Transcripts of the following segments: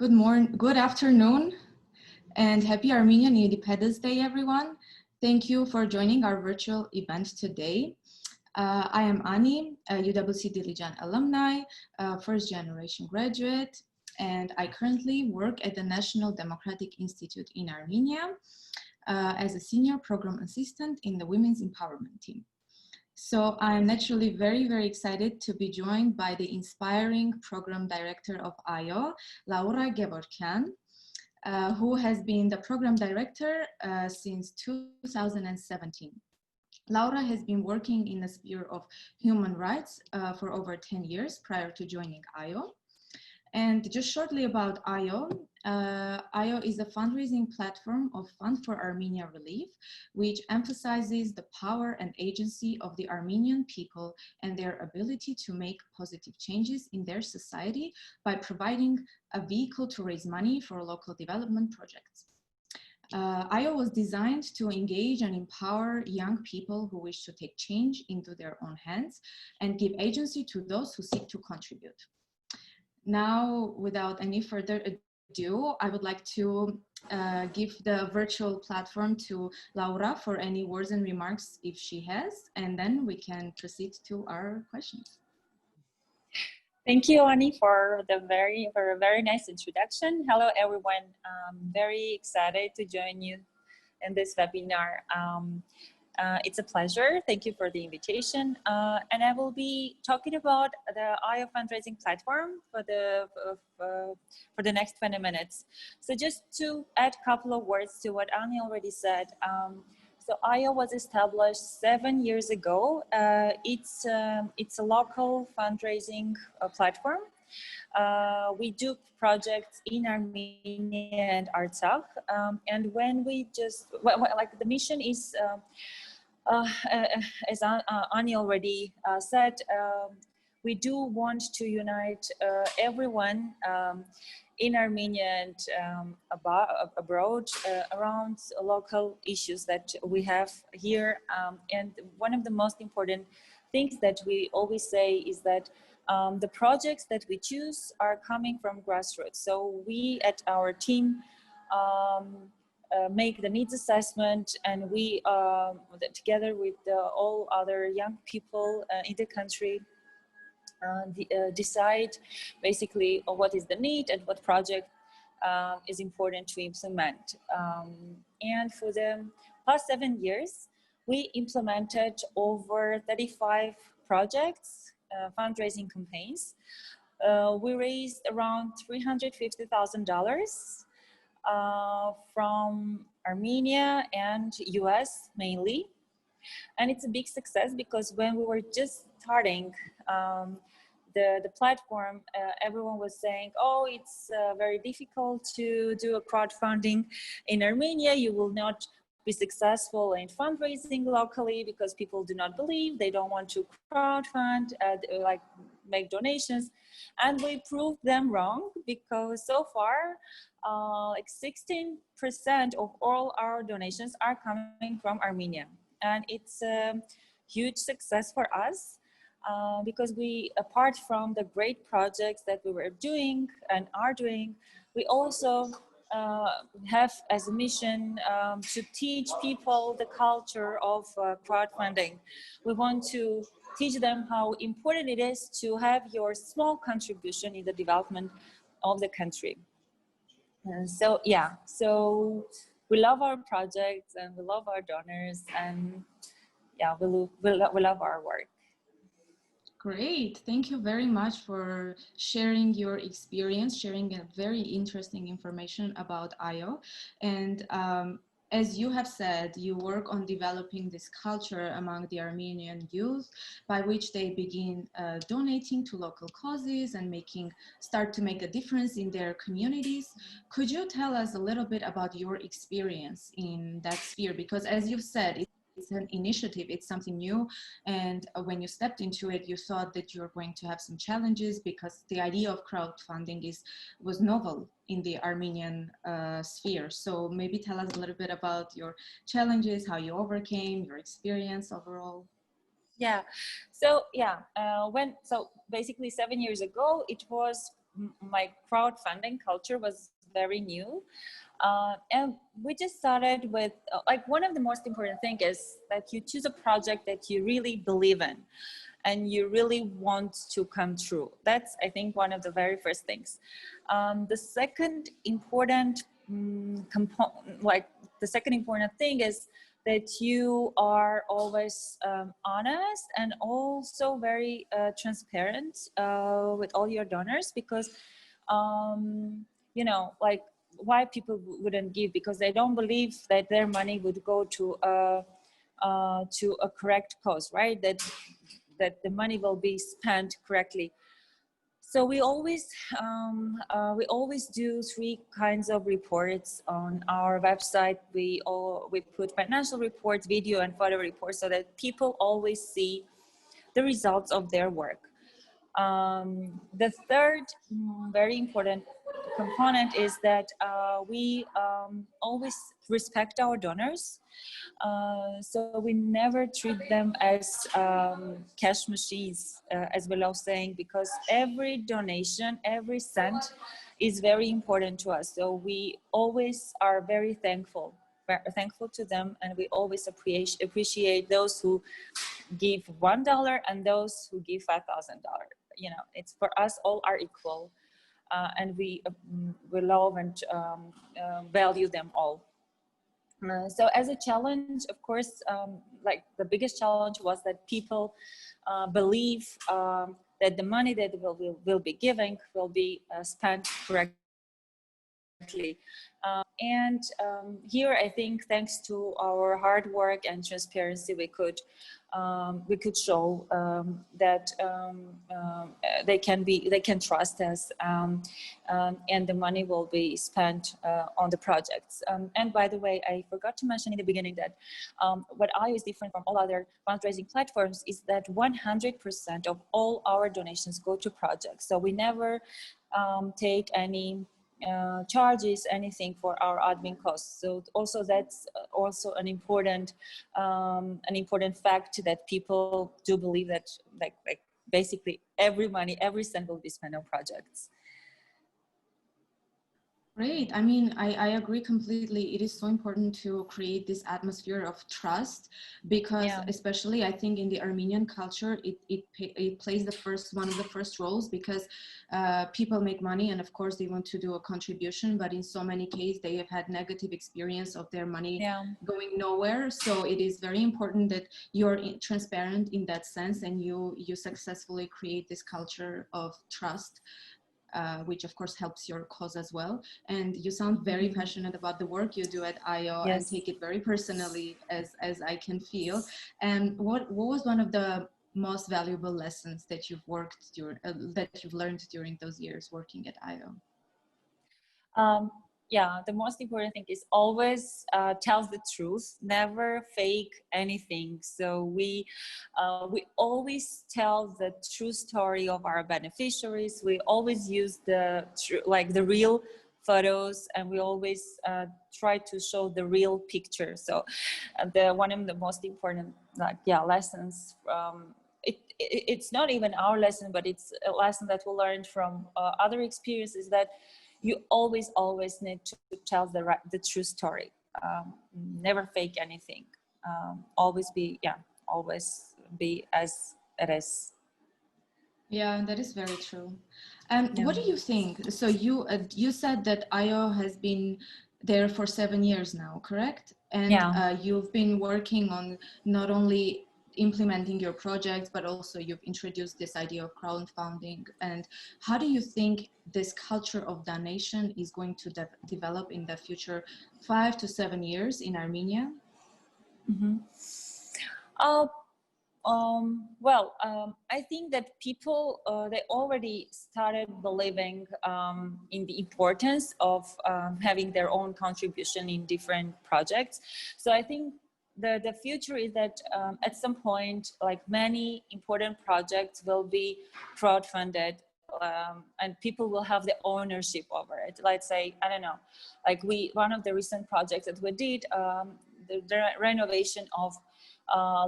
Good morning, good afternoon, and happy Armenian Independence Day, everyone. Thank you for joining our virtual event today. I am Ani, a UWC Dilijan alumni, first generation graduate, and I currently work at the National Democratic Institute in Armenia as a senior program assistant in the Women's Empowerment team. So I'm naturally very excited to be joined by the inspiring program director of AYO, Laura Gevorkian, who has been the program director since 2017. Laura has been working in the sphere of human rights for over 10 years prior to joining AYO. And just shortly about AYO, AYO is a fundraising platform of Fund for Armenia Relief, which emphasizes the power and agency of the Armenian people and their ability to make positive changes in their society by providing a vehicle to raise money for local development projects. AYO was designed to engage and empower young people who wish to take change into their own hands and give agency to those who seek to contribute. Now, without any further ado, I would like to give the virtual platform to Laura for any words and remarks if she has, and then we can proceed to our questions. Thank you, Ani, for a very nice introduction. Hello, everyone. I'm very excited to join you in this webinar. It's a pleasure. Thank you for the invitation. And I will be talking about the AYO fundraising platform for the next 20 minutes. So just to add a couple of words to what Ani already said. So AYO was established 7 years ago. It's a local fundraising platform. We do projects in Armenia and Artsakh. And when we like the mission is, as Ani already said, we do want to unite everyone in Armenia and abroad around local issues that we have here. And one of the most important things that we always say is that the projects that we choose are coming from grassroots. So we at our team make the needs assessment, and we together with all other young people in the country decide basically what is the need and what project is important to implement. And for the past 7 years, we implemented over 35 projects, fundraising campaigns. We raised around $350,000 from Armenia and US mainly. And it's a big success because when we were just starting the platform, everyone was saying, oh, it's very difficult to do a crowdfunding in Armenia. You will not be successful in fundraising locally because people do not believe, they don't want to crowdfund, like make donations. And we proved them wrong because so far, like 16% of all our donations are coming from Armenia. And it's a huge success for us because we, apart from the great projects that we were doing and are doing, we also have as a mission to teach people the culture of crowdfunding. We want to teach them how important it is to have your small contribution in the development of the country. And so, yeah, so we love our projects and we love our donors, and yeah, we love our work. Great. Thank you very much for sharing your experience, sharing a very interesting information about AYO. And as you have said, you work on developing this culture among the Armenian youth by which they begin donating to local causes and start to make a difference in their communities. Could you tell us a little bit about your experience in that sphere? Because as you've said, it's an initiative, it's something new, and when you stepped into it, you thought that you're going to have some challenges because the idea of crowdfunding was novel in the Armenian sphere. So maybe tell us a little bit about your challenges, how you overcame, your experience overall. Yeah, so yeah, so basically 7 years ago, it was my crowdfunding culture was very new. And we just started with, like, one of the most important thing is that you choose a project that you really believe in and you really want to come true. That's, I think, one of the very first things. The second important component, like the second important thing is that you are always honest and also very transparent with all your donors, because you know, like, why people wouldn't give? Because they don't believe that their money would go to a correct cause, right? That the money will be spent correctly. So we always do 3 kinds of reports on our website. We put financial reports, video and photo reports, so that people always see the results of their work. The third very important component is that we always respect our donors. So we never treat them as cash machines, as we love saying, because every donation, every cent is very important to us. So we always are very thankful to them, and we always appreciate those who give $1 and those who give $5,000. You know, it's, for us, all are equal, and we love and value them all. So as a challenge, of course, like the biggest challenge was that people believe that the money that will be giving will be spent correctly. And here, I think, thanks to our hard work and transparency, we could show that they can trust us, and the money will be spent on the projects. And by the way, I forgot to mention in the beginning that what AYO is different from all other fundraising platforms is that 100% of all our donations go to projects. So we never take any charges, anything for our admin costs. So also that's also an important fact, that people do believe that like basically every cent will be spent on projects. Great. I mean, I agree completely. It is so important to create this atmosphere of trust, because especially I think in the Armenian culture, it plays one of the first roles, because people make money and of course they want to do a contribution, but in so many cases they have had negative experience of their money going nowhere. So it is very important that you're transparent in that sense, and you successfully create this culture of trust. Which of course helps your cause as well. And you sound very passionate about the work you do at AYO, and take it very personally, as I can feel. And what was one of the most valuable lessons that you've learned during those years working at AYO? Yeah, the most important thing is always tell the truth, never fake anything. So we always tell the true story of our beneficiaries. We always use the real photos, and we always try to show the real picture. So one of the most important lessons, it's not even our lesson, but it's a lesson that we learned from other experiences, that you always need to tell the true story. Never fake anything. Always be as it is. Yeah, that is very true. And what do you think? So you said that AYO has been there for 7 years now, correct? And you've been working on not only implementing your projects, but also you've introduced this idea of crowdfunding. And how do you think this culture of donation is going to develop in the future 5 to 7 years in Armenia? I think that people, they already started believing in the importance of having their own contribution in different projects. So I think the future is that at some point, like many important projects will be crowdfunded, and people will have the ownership over it. Let's say, I don't know, like one of the recent projects that we did, the renovation of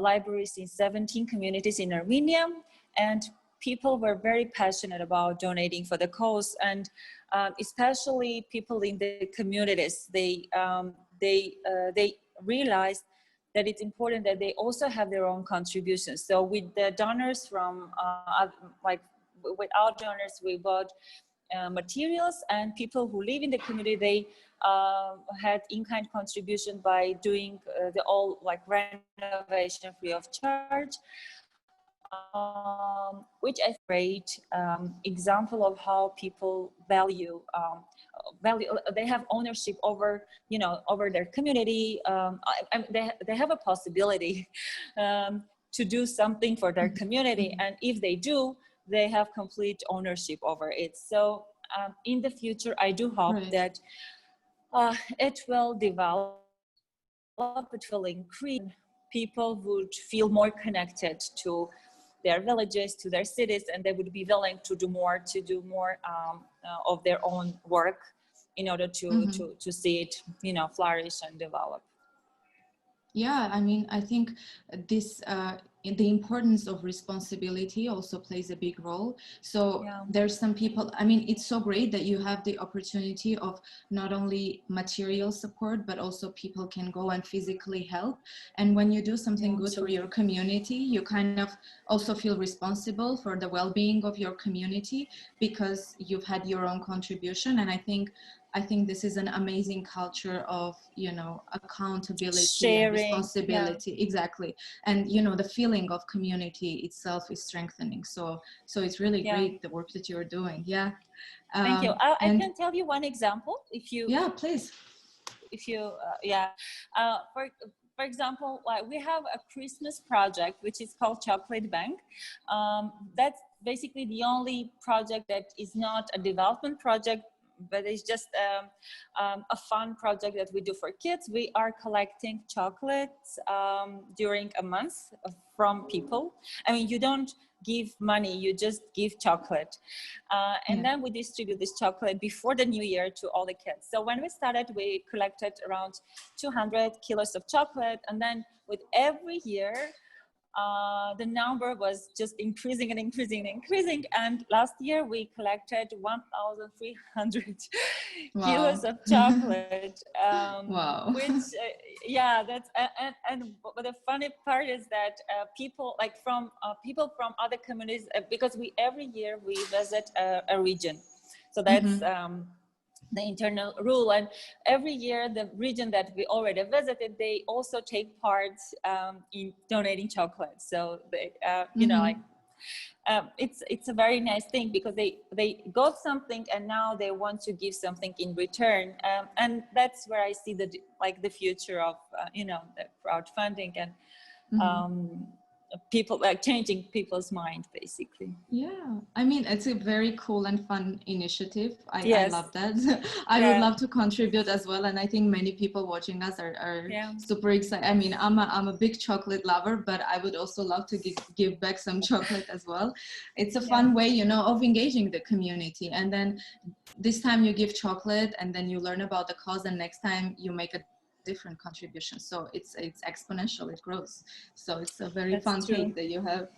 libraries in 17 communities in Armenia, and people were very passionate about donating for the cause, and especially people in the communities. They realized that it's important that they also have their own contributions. So with the donors from with our donors, we bought materials, and people who live in the community, they had in-kind contribution by doing the all like renovation free of charge, which is a great example of how people value they have ownership over, you know, over their community. They have a possibility to do something for their community, and if they do, they have complete ownership over it. So in the future, I do hope that it will develop, it will increase. People would feel more connected to their villages, to their cities, and they would be willing to do more of their own work in order to see it, you know, flourish and develop. Yeah, I mean, I think this the importance of responsibility also plays a big role. So there's some people, I mean, it's so great that you have the opportunity of not only material support, but also people can go and physically help. And when you do something good for your community, you kind of also feel responsible for the well-being of your community because you've had your own contribution. And I think this is an amazing culture of, you know, accountability, sharing, and responsibility. Exactly. And, you know, the feeling of community itself is strengthening. So it's really great, the work that you're doing. Thank you. I can tell you one example if you. Yeah, please. If you, for example, like we have a Christmas project, which is called Chocolate Bank. That's basically the only project that is not a development project, but it's just a fun project that we do for kids. We are collecting chocolates during a month from people. I mean, you don't give money, you just give chocolate. And then we distribute this chocolate before the new year to all the kids. So when we started, we collected around 200 kilos of chocolate. And then with every year, the number was just increasing and increasing and increasing. And last year we collected 1,300 kilos of chocolate. Wow. Which, that's, but the funny part is that people from other communities, because every year we visit a region. So that's, the internal rule, and every year the region that we already visited, they also take part in donating chocolate. So they, you know, like it's a very nice thing because they got something and now they want to give something in return, and that's where I see the future of you know, the crowdfunding and people, like changing people's mind basically. Yeah, I mean, it's a very cool and fun initiative. I love that. I would love to contribute as well, and I think many people watching us are super excited. I mean, I'm a big chocolate lover, but I would also love to give back some chocolate as well. It's a fun way, you know, of engaging the community. And then this time you give chocolate, and then you learn about the cause, and next time you make a different contribution. So it's exponential, it grows. So it's a very fun cake that you have.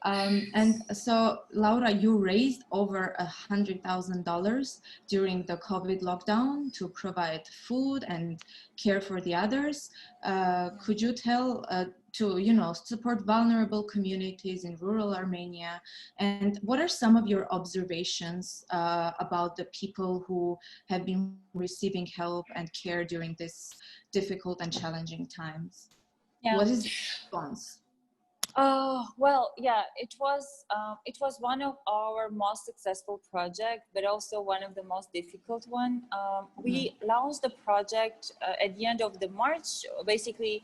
And so Laura, you raised over $100,000 during the COVID lockdown to provide food and care for the others. Could you tell to, you know, support vulnerable communities in rural Armenia? And what are some of your observations about the people who have been receiving help and care during this difficult and challenging times? What is the response? Well, yeah, it was one of our most successful projects, but also one of the most difficult one. We launched the project at the end of the March, basically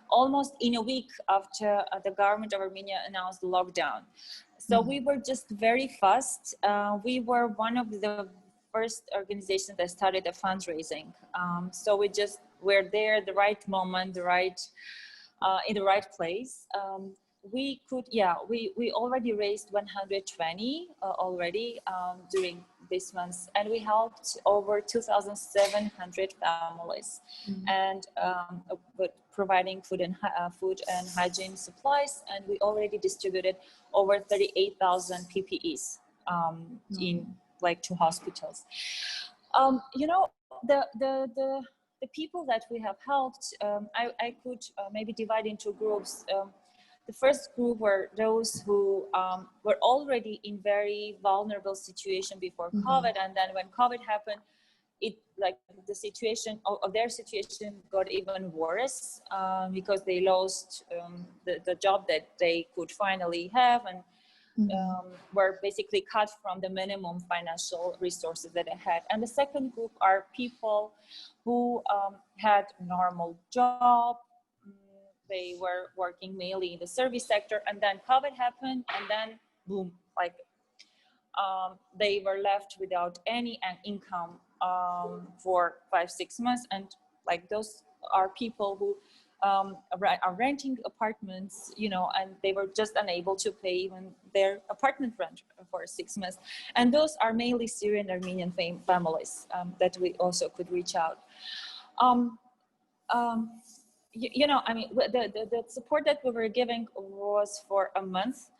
almost in a week after the government of Armenia announced the lockdown. So we were just very fast. We were one of the first organizations that started a fundraising. So we just were there at the right moment, in the right place. We already raised 120 already during this month, and we helped over 2,700 families. And but providing food and hygiene supplies, and we already distributed over 38,000 PPEs in like 2 hospitals. You know, the people that we have helped, I could maybe divide into groups. The first group were those who were already in very vulnerable situation before COVID, and then when COVID happened, it like the situation of their situation got even worse because they lost the job that they could finally have, and were basically cut from the minimum financial resources that they had. And the second group are people who had normal job. They were working mainly in the service sector, and then COVID happened, and then boom, like they were left without any income for 5-6 months. And like those are people who are renting apartments, you know, and they were just unable to pay even their apartment rent for 6 months. And those are mainly Syrian Armenian families that we also could reach out. You know, I mean, the support that we were giving was for a month,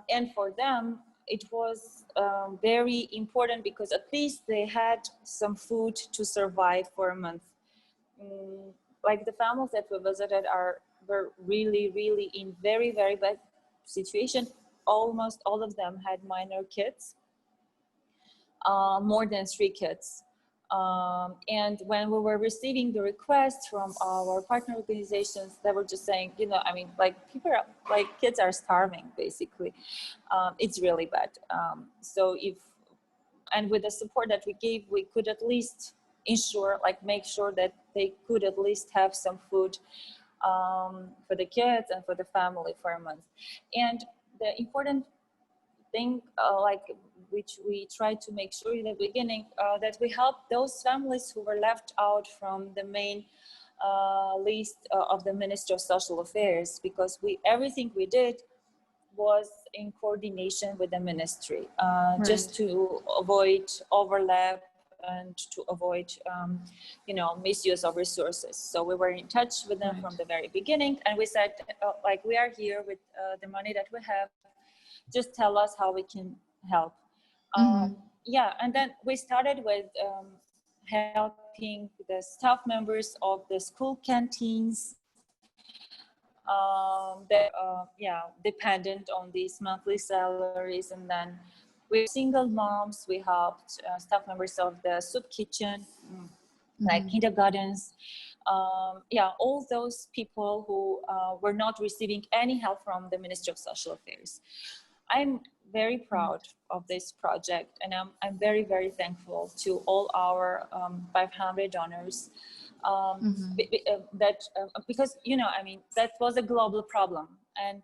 and for them it was very important because at least they had some food to survive for a month. Like the families that we visited were really in very bad situation. Almost all of them had minor kids, more than 3 kids. And when we were receiving the requests from our partner organizations, they were just saying, you know, I mean, like people are, like kids are starving basically. It's really bad. So and with the support that we gave, we could at least ensure, like make sure that they could at least have some food for the kids and for the family for a month. And the important thing, like which we tried to make sure in the beginning, that we helped those families who were left out from the main list of the Ministry of Social Affairs, because everything we did was in coordination with the ministry, just to avoid overlap and to avoid, you know, misuse of resources. So we were in touch with them from the very beginning, and we said, like, we are here with the money that we have. Just tell us how we can help. Yeah, and then we started with helping the staff members of the school canteens. They're dependent on these monthly salaries, and then with single moms, we helped staff members of the soup kitchen, like kindergartens. All those people who were not receiving any help from the Ministry of Social Affairs. I'm very proud of this project, and I'm very thankful to all our 500 donors. Because, you know, I mean, that was a global problem, and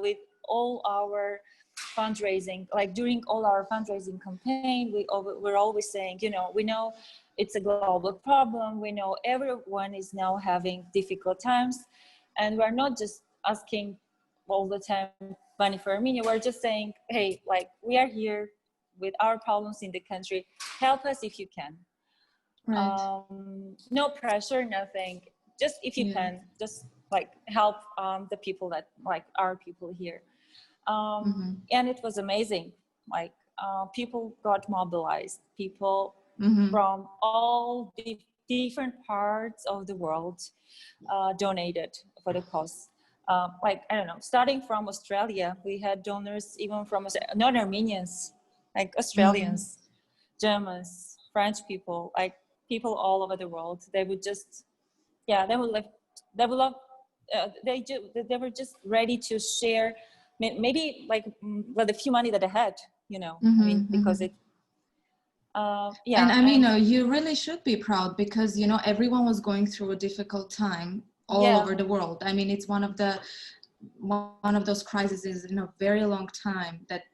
with all our fundraising, like during all our fundraising campaign, we're always saying, you know, we know it's a global problem, we know everyone is now having difficult times, and we're not just asking all the time money for Armenia. We're just saying, hey, like, we are here with our problems in the country, help us if you can. No pressure, nothing, just if you can, just like help the people that like our people here. And it was amazing. Like people got mobilized, people from all the different parts of the world donated for the cause. Like, I don't know, starting from Australia, we had donors even from non-Armenians, like Australians, Germans, French people, like people all over the world. They would just, they were just ready to share, maybe like with the few money that I had, you know, I mean, because it, And I mean, you really should be proud, because, you know, everyone was going through a difficult time all over the world. I mean, it's one of those crises in a very long time that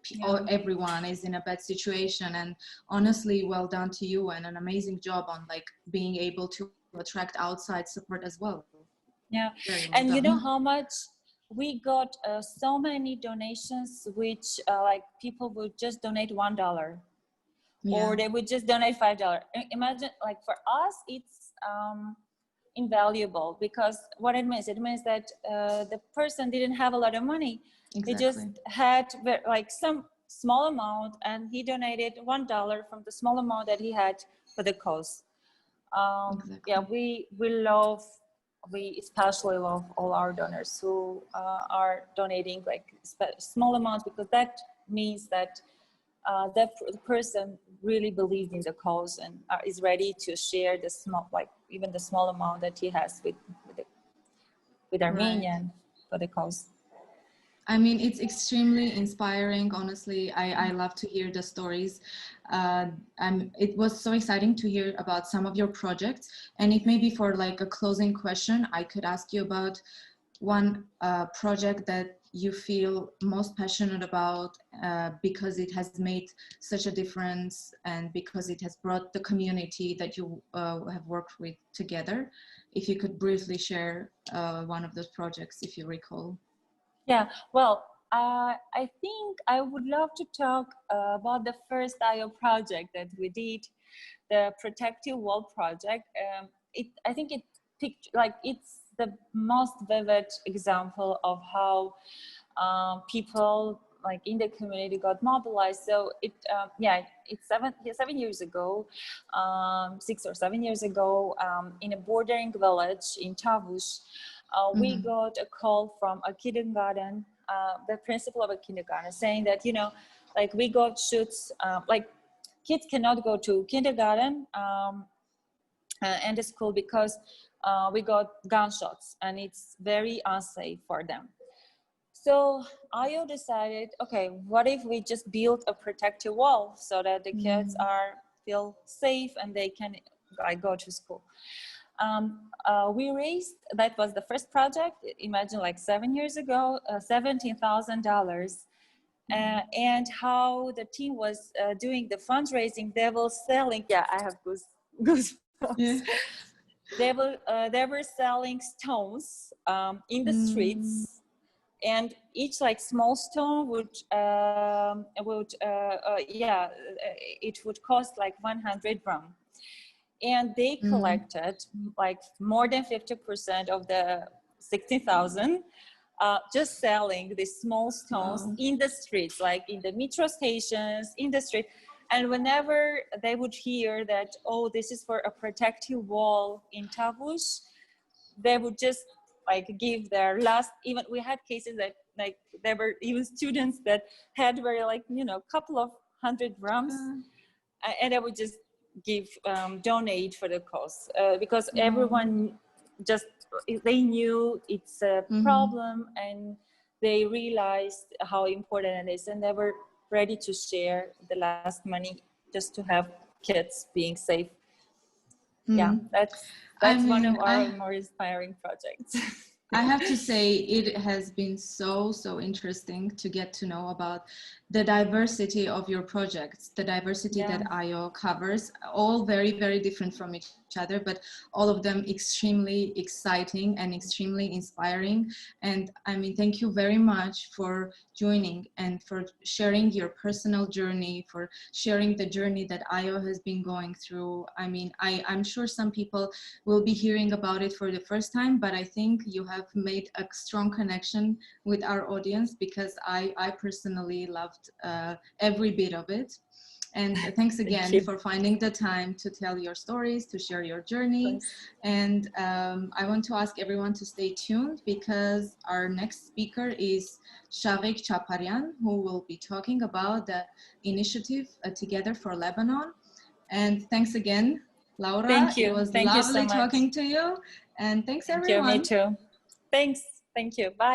everyone is in a bad situation. And honestly, well done to you, and an amazing job on like being able to attract outside support as well. Yeah, and you know how much we got? So many donations, which like people would just donate $1, or they would just donate $5. Imagine, like for us, it's invaluable, because what it means that the person didn't have a lot of money. Exactly. He just had like some small amount, and he donated $1 from the small amount that he had for the cause. Exactly. Yeah, we especially love all our donors who are donating like small amounts, because that means that the person really believed in the cause and is ready to share the small, like even the small amount that he has with Armenian for the cause. I mean, it's extremely inspiring, honestly. I love to hear the stories. It was so exciting to hear about some of your projects. And if maybe for like a closing question, I could ask you about one project that you feel most passionate about because it has made such a difference and because it has brought the community that you have worked with together. If you could briefly share one of those projects, if you recall. Yeah, well, I think I would love to talk about the first AYO project that we did, the Protective Wall project. I think it's the most vivid example of how people like in the community got mobilized. So it's 7 years ago, 6 or 7 years ago, in a bordering village in Tavush. We got a call from a kindergarten, the principal of a kindergarten, saying that, you know, like we got shoots, like kids cannot go to kindergarten and the school because we got gunshots and it's very unsafe for them. So AYO decided, okay, what if we just build a protective wall so that the kids feel safe and they can go to school. We raised, that was the first project, imagine like 7 years ago, $17,000. And how the team was doing the fundraising, they were selling, yeah, I have goosebumps. Yeah. They were selling stones in the streets, and each like small stone it would cost like 100 gram. And they collected like more than 50% of the 16,000 just selling these small stones in the streets, like in the metro stations, in the street. And whenever they would hear that, oh, this is for a protective wall in Tavush, they would just like give their last, even we had cases that like there were even students that had very like, you know, couple of 100 grams and they would just give, donate for the cause because everyone just, they knew it's a problem and they realized how important it is and they were ready to share the last money just to have kids being safe. Yeah, that's one of our more inspiring projects. I have to say it has been so interesting to get to know about the diversity of your projects, the diversity that AYO covers, all very different from each other, but all of them extremely exciting and extremely inspiring. And I mean, thank you very much for joining and for sharing your personal journey, for sharing the journey that AYO has been going through. I mean, I'm sure some people will be hearing about it for the first time, but I think you have made a strong connection with our audience because I personally loved every bit of it. And thanks again for finding the time to tell your stories, to share your journey. And I want to ask everyone to stay tuned because our next speaker is Shariq Chaparyan, who will be talking about the initiative Together for Lebanon. And thanks again, Laura. Thank you. It was Thank lovely you so much. talking to you. And thanks everyone. Me too. Thanks. Thank you. Bye.